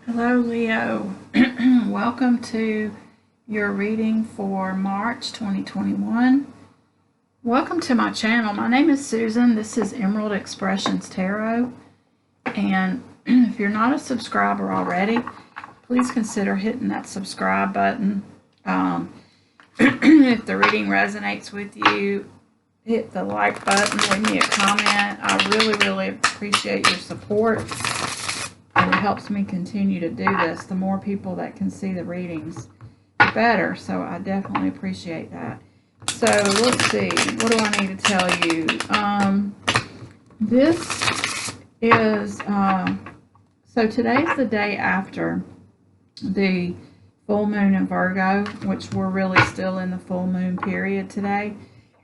Hello, Leo. Welcome to your reading for March 2021. Welcome to my channel. My name is Susan. This is Emerald Expressions Tarot. And if you're not a subscriber already, please consider hitting that subscribe button. If the reading resonates with you, hit the like button, leave me a comment. I really appreciate your support. And it helps me continue to do this. The more people that can see the readings, the better. So I definitely appreciate that. So let's see. What do I need to tell you? This is, so today's the day after the full moon in Virgo, which we're really still in the full moon period today.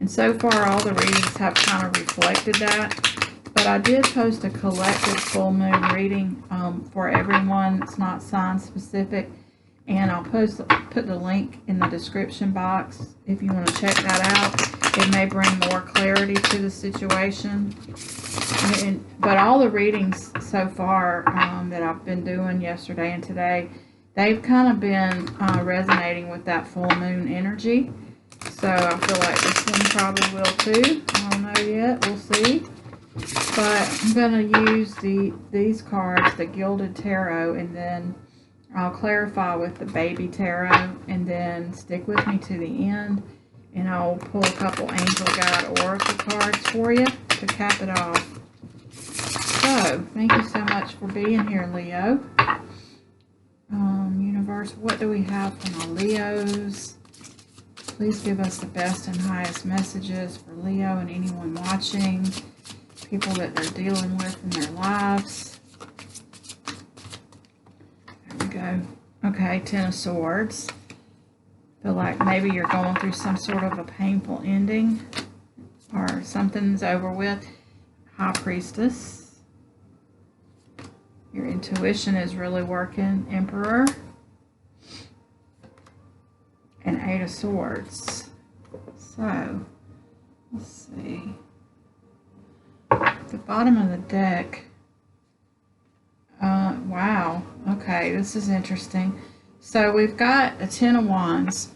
And so far all the readings have kind of reflected that. But I did post a collective full moon reading for everyone. It's not sign specific. And I'll put the link in the description box if you want to check that out. It may bring more clarity to the situation. But all the readings so far that I've been doing yesterday and today, they've kind of been resonating with that full moon energy. So I feel like this one probably will too. I don't know yet. We'll see. But I'm going to use these cards, the Gilded Tarot, and then I'll clarify with the Baby Tarot, and then stick with me to the end, and I'll pull a couple Angel Guide Oracle cards for you to cap it off. So, thank you so much for being here, Leo. Universe, what do we have for my Leos? Please give us the best and highest messages for Leo and anyone watching. People that they're dealing with in their lives. There we go. Okay, Ten of Swords. Feel like maybe you're going through some sort of a painful ending or something's over with. High Priestess. Your intuition is really working. Emperor. And Eight of Swords. So, let's see. The bottom of the deck. Wow. Okay, this is interesting. So we've got a Ten of Wands,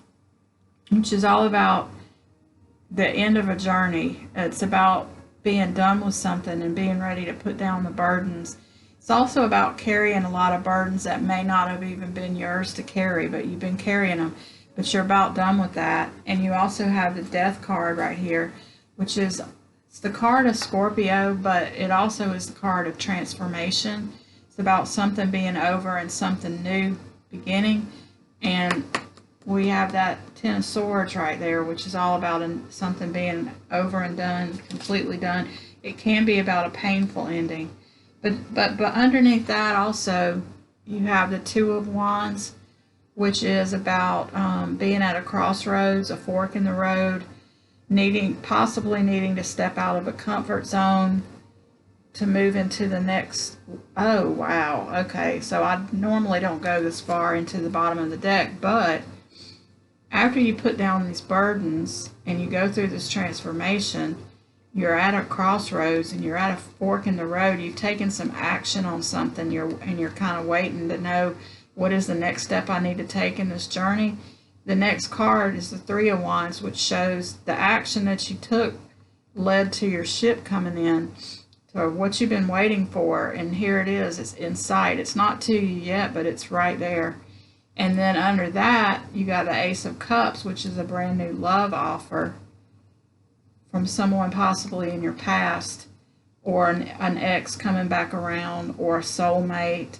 which is all about the end of a journey. It's about being done with something and being ready to put down the burdens. It's also about carrying a lot of burdens that may not have even been yours to carry, but you've been carrying them. But you're about done with that. And you also have the Death card right here, which is it's the card of Scorpio, but it also is the card of transformation. It's about something being over and something new beginning. And we have that Ten of Swords right there, which is all about something being over and done, completely done. It can be about a painful ending. But underneath that also, you have the Two of Wands, which is about being at a crossroads, a fork in the road, possibly needing to step out of a comfort zone to move into the next. Oh, wow. Okay, so I normally don't go this far into the bottom of the deck, but after you put down these burdens and you go through this transformation, you're at a crossroads and you're at a fork in the road. You've taken some action on something, and you're kind of waiting to know what is the next step I need to take in this journey. The next card is the Three of Wands, which shows the action that you took led to your ship coming in, to what you've been waiting for, and here it is. It's in sight. It's not to you yet, but it's right there. And then under that, you got the Ace of Cups, which is a brand new love offer from someone possibly in your past, or an ex coming back around, or a soulmate,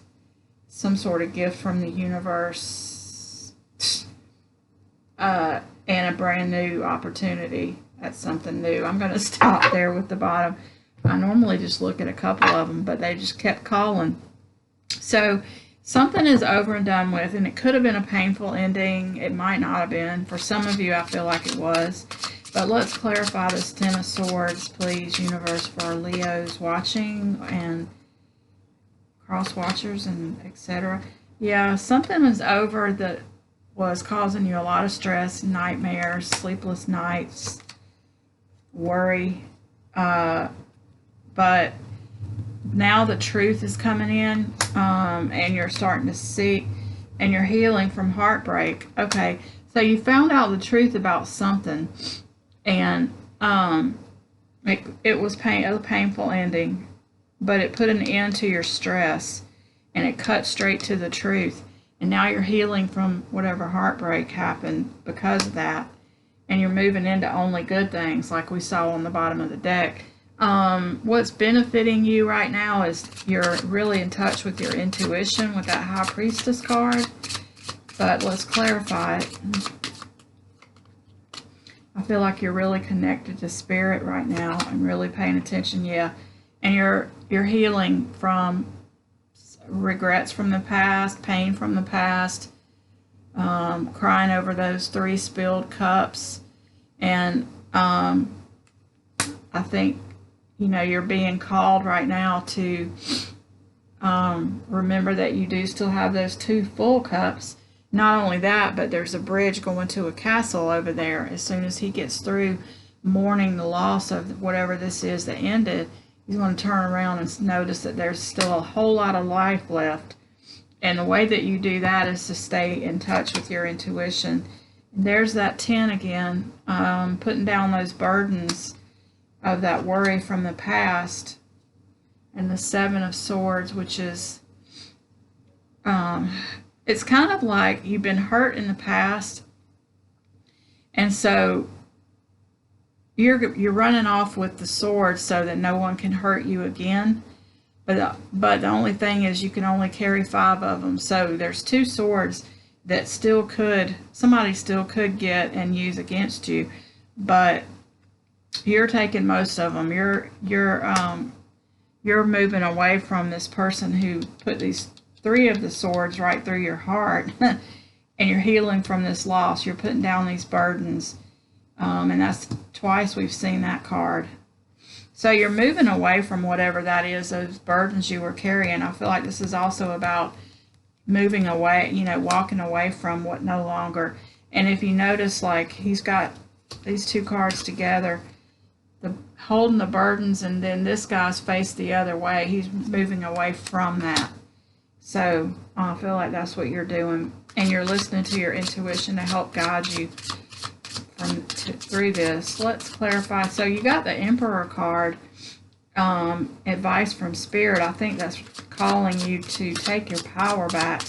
some sort of gift from the universe. And a brand new opportunity at something new. I'm going to stop there with the bottom. I normally just look at a couple of them, but they just kept calling. So something is over and done with, and it could have been a painful ending. It might not have been. For some of you, I feel like it was. But let's clarify this Ten of Swords, please, universe, for our Leos watching and cross watchers and etc. Yeah, something is over that was causing you a lot of stress, nightmares, sleepless nights, worry. But now the truth is coming in, and you're starting to see, and you're healing from heartbreak. Okay, so you found out the truth about something, and it was a painful ending, but it put an end to your stress, and it cut straight to the truth. And now you're healing from whatever heartbreak happened because of that, and you're moving into only good things, like we saw on the bottom of the deck. What's benefiting you right now is you're really in touch with your intuition with that High Priestess card. But let's clarify it. I feel like you're really connected to Spirit right now and really paying attention. Yeah, and you're healing from regrets from the past, pain from the past, crying over those 3 spilled cups, and I think, you know, you're being called right now to remember that you do still have those 2 full cups. Not only that, but there's a bridge going to a castle over there. As soon as he gets through mourning the loss of whatever this is that ended, he's going to turn around and notice that there's still a whole lot of life left. And the way that you do that is to stay in touch with your intuition. And there's that 10 again, putting down those burdens of that worry from the past. And the 7 of Swords, which is, it's kind of like you've been hurt in the past, and so you're running off with the sword so that no one can hurt you again. But the only thing is you can only carry 5 of them. So there's 2 swords that somebody still could get and use against you, but you're taking most of them. You're moving away from this person who put these 3 of the swords right through your heart, and you're healing from this loss. You're putting down these burdens, and that's twice we've seen that card. So you're moving away from whatever that is, those burdens you were carrying. I feel like this is also about moving away, you know, walking away from what no longer. And if you notice, like, he's got these 2 cards together, holding the burdens, and then this guy's faced the other way. He's moving away from that. So I feel like that's what you're doing, and you're listening to your intuition to help guide you through this. Let's clarify. So you got the Emperor card, advice from Spirit. I think that's calling you to take your power back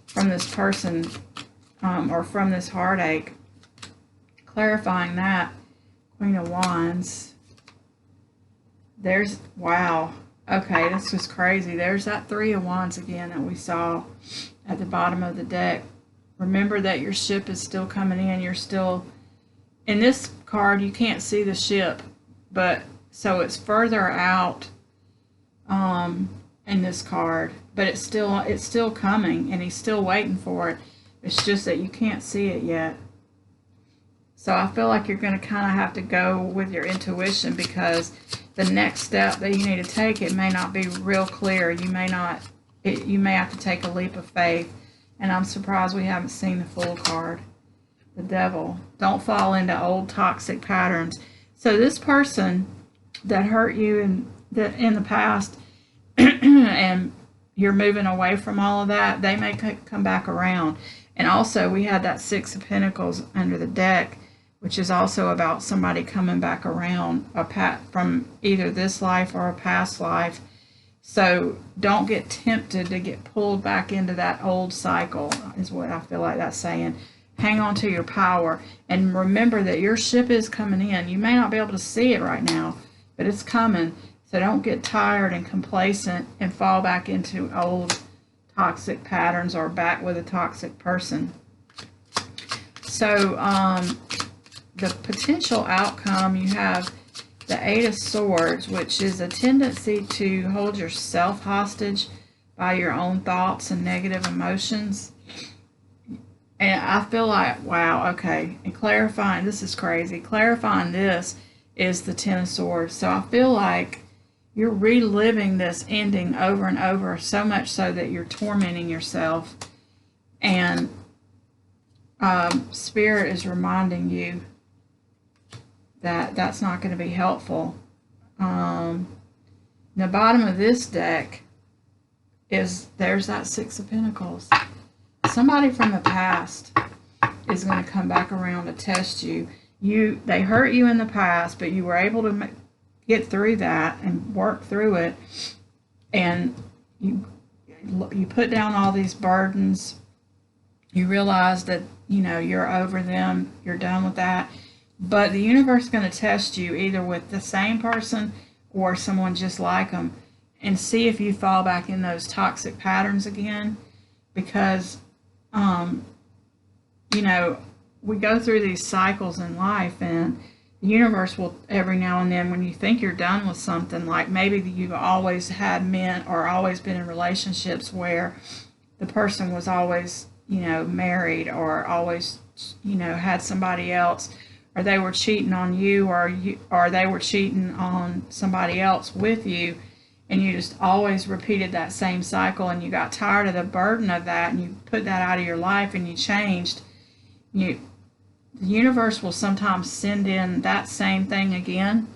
from this person, or from this heartache. Clarifying that, Queen of Wands. Wow. Okay, this was crazy. There's that 3 of Wands again that we saw at the bottom of the deck. Remember that your ship is still coming in. You're still, in this card, you can't see the ship, but so it's further out in this card, but it's still coming, and he's still waiting for it. It's just that you can't see it yet. So I feel like you're going to kind of have to go with your intuition, because the next step that you need to take, it may not be real clear. You may have to take a leap of faith. And I'm surprised we haven't seen the Fool card. The Devil. Don't fall into old toxic patterns. So this person that hurt you in the past, and you're moving away from all of that, they may come back around. And also we had that 6 of Pentacles under the deck, which is also about somebody coming back around from either this life or a past life. So don't get tempted to get pulled back into that old cycle, is what I feel like that's saying. Hang on to your power, and remember that your ship is coming in. You may not be able to see it right now, but it's coming. So don't get tired and complacent and fall back into old toxic patterns or back with a toxic person. So the potential outcome, you have the 8 of Swords, which is a tendency to hold yourself hostage by your own thoughts and negative emotions. And I feel like, wow, okay. And clarifying, this is crazy. Clarifying this is the 10 of Swords. So I feel like you're reliving this ending over and over, so much so that you're tormenting yourself. And Spirit is reminding you that that's not going to be helpful. the bottom of this deck there's that Six of Pentacles. Somebody from the past is going to come back around to test you. They hurt you in the past, but you were able to get through that and work through it, and you put down all these burdens. You realize that you're over them, you're done with that, but the universe is going to test you either with the same person or someone just like them, and see if you fall back in those toxic patterns again, because we go through these cycles in life, and the universe will, every now and then, when you think you're done with something, like maybe you've always had men or always been in relationships where the person was always, married, or always, had somebody else, or they were cheating on you, or they were cheating on somebody else with you, and you just always repeated that same cycle, and you got tired of the burden of that, and you put that out of your life, and you changed. The universe will sometimes send in that same thing again,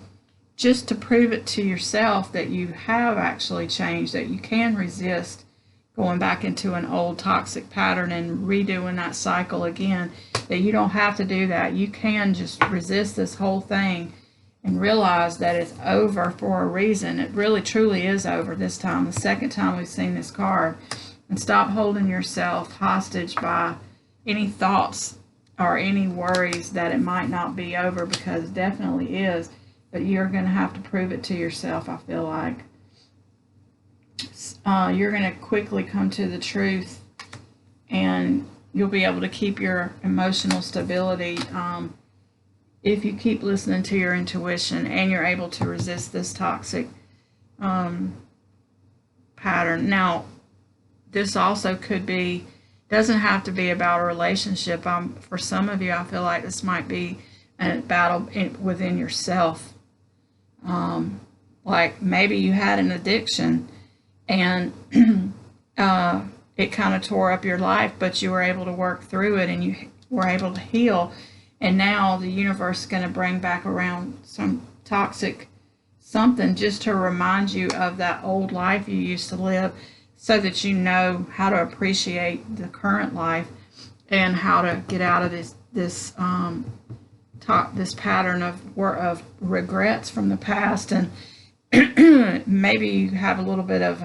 just to prove it to yourself that you have actually changed, that you can resist going back into an old toxic pattern and redoing that cycle again, that you don't have to do that. You can just resist this whole thing and realize that it's over for a reason. It really truly is over this time, the second time we've seen this card. And stop holding yourself hostage by any thoughts or any worries that it might not be over, because it definitely is, but you're going to have to prove it to yourself, I feel like. You're going to quickly come to the truth, and you'll be able to keep your emotional stability if you keep listening to your intuition, and you're able to resist this toxic pattern. Now, this also doesn't have to be about a relationship. For some of you, I feel like this might be a battle within yourself. Like maybe you had an addiction, and it kind of tore up your life, but you were able to work through it, and you were able to heal. And now the universe is going to bring back around some toxic something just to remind you of that old life you used to live, so that you know how to appreciate the current life and how to get out of this pattern of regrets from the past. And maybe you have a little bit of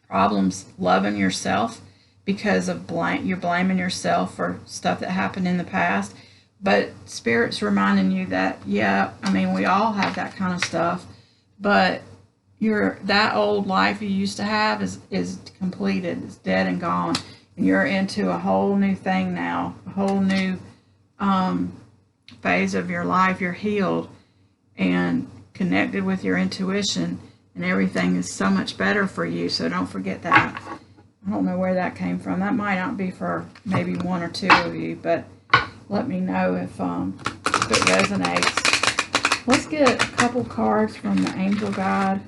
problems loving yourself because of you're blaming yourself for stuff that happened in the past. But Spirit's reminding you that, yeah, I mean, we all have that kind of stuff, but that old life you used to have is completed. It's dead and gone, and you're into a whole new thing now, a whole new phase of your life. You're healed and connected with your intuition, and everything is so much better for you. So don't forget that. I don't know where that came from. That might not be for maybe one or two of you, but let me know if it resonates. Let's get a couple cards from the Angel Guide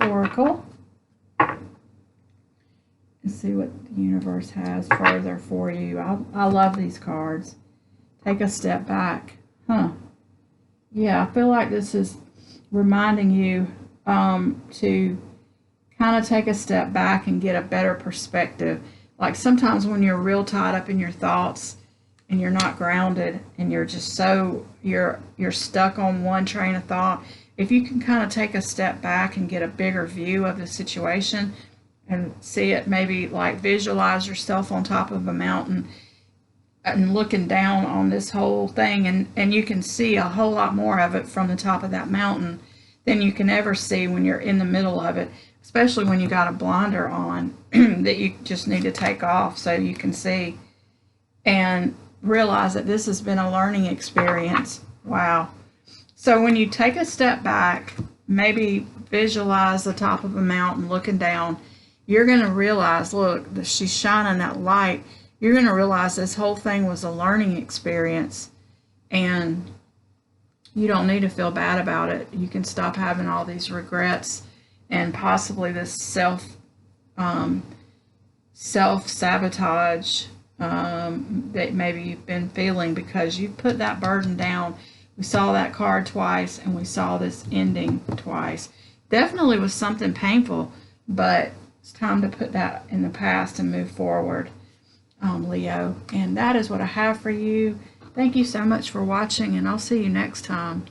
Oracle and see what the universe has further for you. I love these cards. Take a step back. Yeah, I feel like this is reminding you to kind of take a step back and get a better perspective. Like sometimes when you're real tied up in your thoughts and you're not grounded, and you're just you're stuck on one train of thought, if you can kind of take a step back and get a bigger view of the situation and see it, maybe like visualize yourself on top of a mountain and looking down on this whole thing, and you can see a whole lot more of it from the top of that mountain than you can ever see when you're in the middle of it, especially when you got a blinder on that you just need to take off so you can see and realize that this has been a learning experience. Wow. So when you take a step back, maybe visualize the top of a mountain looking down, you're going to realize, look, she's shining that light. You're going to realize this whole thing was a learning experience, and you don't need to feel bad about it. You can stop having all these regrets and possibly this self-sabotage that maybe you've been feeling because you put that burden down. We saw that card twice, and we saw this ending twice. definitely was something painful, but it's time to put that in the past and move forward, Leo. And that is what I have for you. Thank you so much for watching, and I'll see you next time.